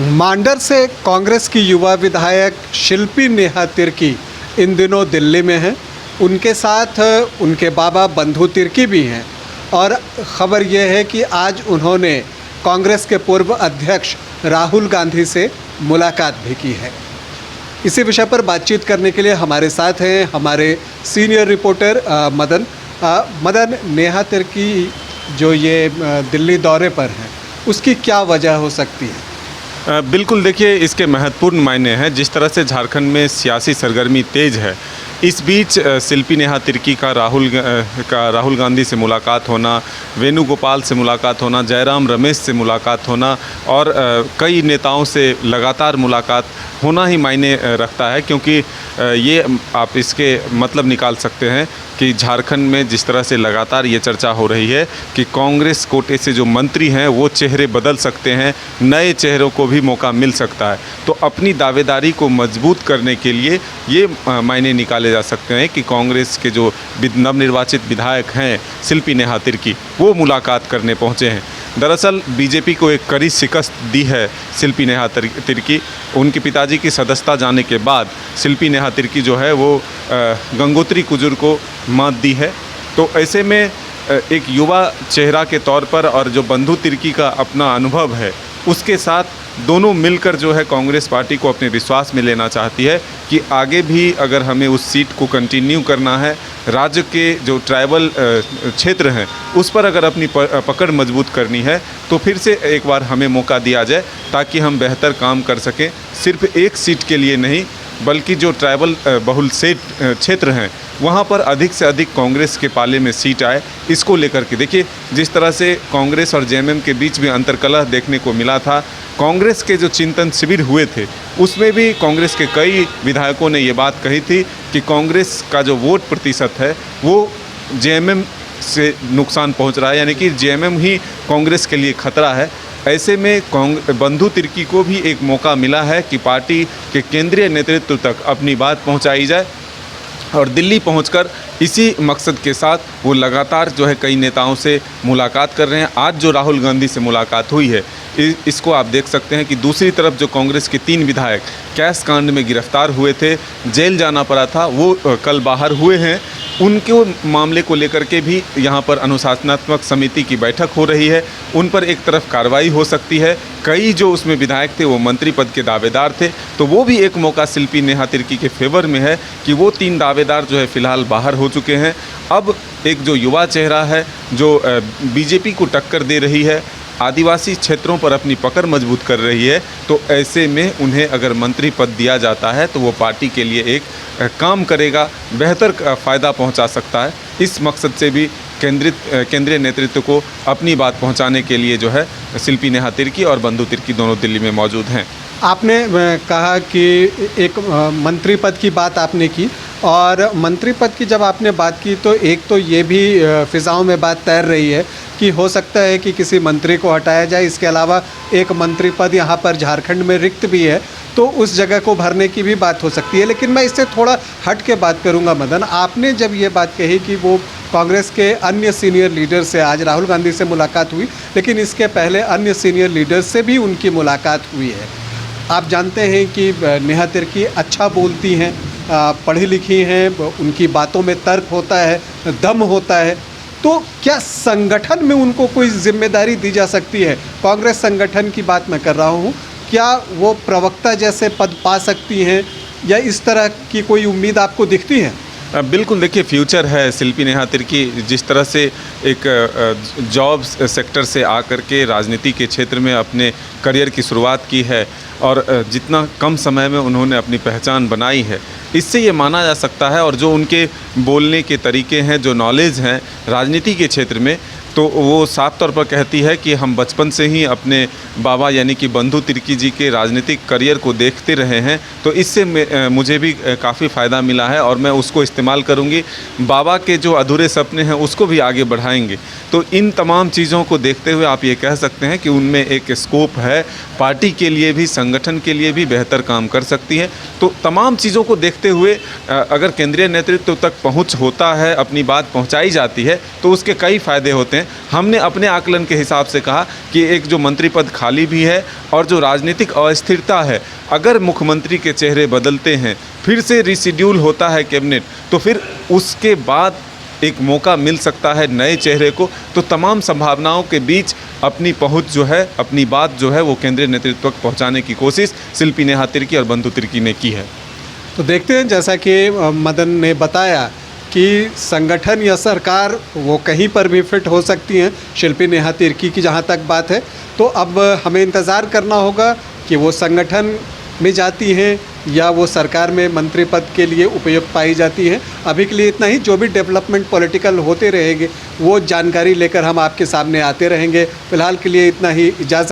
मांडर से कांग्रेस की युवा विधायक शिल्पी नेहा तिर्की इन दिनों दिल्ली में हैं। उनके साथ उनके बाबा बंधु तिर्की भी हैं और ख़बर यह है कि आज उन्होंने कांग्रेस के पूर्व अध्यक्ष राहुल गांधी से मुलाकात भी की है। इसी विषय पर बातचीत करने के लिए हमारे साथ हैं हमारे सीनियर रिपोर्टर मदन। नेहा तिर्की जो ये दिल्ली दौरे पर हैं, उसकी क्या वजह हो सकती है? बिल्कुल, देखिए इसके महत्वपूर्ण मायने हैं। जिस तरह से झारखंड में सियासी सरगर्मी तेज़ है, इस बीच शिल्पी नेहा तिर्की का राहुल गांधी से मुलाकात होना, वेणुगोपाल से मुलाकात होना, जयराम रमेश से मुलाकात होना और कई नेताओं से लगातार मुलाकात होना ही मायने रखता है। क्योंकि ये आप इसके मतलब निकाल सकते हैं कि झारखंड में जिस तरह से लगातार ये चर्चा हो रही है कि कांग्रेस कोटे से जो मंत्री हैं वो चेहरे बदल सकते हैं, नए चेहरों को भी मौका मिल सकता है। तो अपनी दावेदारी को मजबूत करने के लिए ये मायने निकाले जा सकते हैं कि कांग्रेस के जो नवनिर्वाचित विधायक हैं शिल्पी नेहा तिर्की, वो मुलाकात करने पहुँचे हैं। दरअसल बीजेपी को एक कड़ी शिकस्त दी है शिल्पी नेहा तिर्की। उनके पिताजी की सदस्यता जाने के बाद शिल्पी नेहा तिर्की जो है वो गंगोत्री कुजूर को मात दी है। तो ऐसे में एक युवा चेहरा के तौर पर और जो बंधु तिर्की का अपना अनुभव है, उसके साथ दोनों मिलकर जो है कांग्रेस पार्टी को अपने विश्वास में लेना चाहती है कि आगे भी अगर हमें उस सीट को कंटिन्यू करना है, राज्य के जो ट्राइबल क्षेत्र हैं उस पर अगर अपनी पकड़ मजबूत करनी है, तो फिर से एक बार हमें मौका दिया जाए ताकि हम बेहतर काम कर सकें। सिर्फ एक सीट के लिए नहीं, बल्कि जो ट्राइबल बहुल क्षेत्र हैं वहाँ पर अधिक से अधिक कांग्रेस के पाले में सीट आए, इसको लेकर के देखिए जिस तरह से कांग्रेस और जेएमएम के बीच में अंतर्कलह देखने को मिला था। कांग्रेस के जो चिंतन शिविर हुए थे उसमें भी कांग्रेस के कई विधायकों ने ये बात कही थी कि कांग्रेस का जो वोट प्रतिशत है वो जेएमएम से नुकसान पहुंच रहा है, यानी कि जेएमएम ही कांग्रेस के लिए खतरा है। ऐसे में बंधु तिर्की को भी एक मौका मिला है कि पार्टी के केंद्रीय नेतृत्व तक अपनी बात पहुंचाई जाए और दिल्ली पहुंचकर इसी मकसद के साथ वो लगातार जो है कई नेताओं से मुलाकात कर रहे हैं। आज जो राहुल गांधी से मुलाकात हुई है, इसको आप देख सकते हैं कि दूसरी तरफ जो कांग्रेस के 3 विधायक कैश कांड में गिरफ्तार हुए थे, जेल जाना पड़ा था, वो कल बाहर हुए हैं। उनके मामले को लेकर के भी यहाँ पर अनुशासनात्मक समिति की बैठक हो रही है। उन पर एक तरफ कार्रवाई हो सकती है। कई जो उसमें विधायक थे वो मंत्री पद के दावेदार थे, तो वो भी एक मौका शिल्पी नेहा तिर्की के फेवर में है कि वो 3 दावेदार जो है फ़िलहाल बाहर हो चुके हैं। अब एक जो युवा चेहरा है जो बीजेपी को टक्कर दे रही है, आदिवासी क्षेत्रों पर अपनी पकड़ मजबूत कर रही है, तो ऐसे में उन्हें अगर मंत्री पद दिया जाता है तो वो पार्टी के लिए एक काम करेगा, बेहतर फ़ायदा पहुंचा सकता है। इस मकसद से भी केंद्रीय नेतृत्व को अपनी बात पहुंचाने के लिए जो है शिल्पी नेहा तिर्की और बंधु तिर्की दोनों दिल्ली में मौजूद हैं। आपने कहा कि एक मंत्री पद की बात आपने की, और मंत्री पद की जब आपने बात की तो एक तो ये भी फिज़ाओं में बात तैर रही है कि हो सकता है कि किसी मंत्री को हटाया जाए। इसके अलावा एक मंत्री पद यहाँ पर झारखंड में रिक्त भी है, तो उस जगह को भरने की भी बात हो सकती है। लेकिन मैं इससे थोड़ा हट के बात करूँगा मदन। आपने जब ये बात कही कि वो कांग्रेस के अन्य सीनियर लीडर से आज राहुल गांधी से मुलाकात हुई, लेकिन इसके पहले अन्य सीनियर लीडर से भी उनकी मुलाकात हुई है। आप जानते हैं कि नेहा तिर्की अच्छा बोलती हैं, पढ़ी लिखी हैं, उनकी बातों में तर्क होता है, दम होता है। तो क्या संगठन में उनको कोई जिम्मेदारी दी जा सकती है? कांग्रेस संगठन की बात मैं कर रहा हूँ। क्या वो प्रवक्ता जैसे पद पा सकती हैं या इस तरह की कोई उम्मीद आपको दिखती है? बिल्कुल, देखिए फ्यूचर है शिल्पी नेहा तिर्की। जिस तरह से एक जॉब सेक्टर से आकर के राजनीति के क्षेत्र में अपने करियर की शुरुआत की है और जितना कम समय में उन्होंने अपनी पहचान बनाई है, इससे ये माना जा सकता है। और जो उनके बोलने के तरीके हैं, जो नॉलेज हैं राजनीति के क्षेत्र में, तो वो साफ तौर पर कहती है कि हम बचपन से ही अपने बाबा यानी कि बंधु तिर्की जी के राजनीतिक करियर को देखते रहे हैं, तो इससे मुझे भी काफ़ी फ़ायदा मिला है और मैं उसको इस्तेमाल करूँगी। बाबा के जो अधूरे सपने हैं उसको भी आगे बढ़ाएंगे। तो इन तमाम चीज़ों को देखते हुए आप ये कह सकते हैं कि उनमें एक स्कोप है, पार्टी के लिए भी संगठन के लिए भी बेहतर काम कर सकती है। तो तमाम चीज़ों को देखते हुए अगर केंद्रीय नेतृत्व तक पहुँच होता है, अपनी बात पहुँचाई जाती है, तो उसके कई फ़ायदे होते हैं। हैं, हमने अपने आकलन के हिसाब से कहा कि एक जो मंत्री पद खाली भी है और जो राजनीतिक अस्थिरता है, अगर मुख्यमंत्री के चेहरे बदलते हैं, फिर से रिशेड्यूल होता है कैबिनेट, तो फिर उसके बाद एक मौका मिल सकता है नए चेहरे को। तो तमाम संभावनाओं के बीच अपनी पहुंच जो है, अपनी बात जो है वो केंद्रीय नेतृत्व तक पहुंचाने की कोशिश शिल्पी नेहा तिर्की और बंधु तिर्की ने की है। तो देखते हैं, जैसा कि मदन ने बताया कि संगठन या सरकार वो कहीं पर भी फिट हो सकती हैं शिल्पी नेहा तिर्की की जहाँ तक बात है। तो अब हमें इंतज़ार करना होगा कि वो संगठन में जाती हैं या वो सरकार में मंत्री पद के लिए उपयुक्त पाई जाती हैं। अभी के लिए इतना ही। जो भी डेवलपमेंट पॉलिटिकल होते रहेंगे वो जानकारी लेकर हम आपके सामने आते रहेंगे। फ़िलहाल के लिए इतना ही। इजाज़त।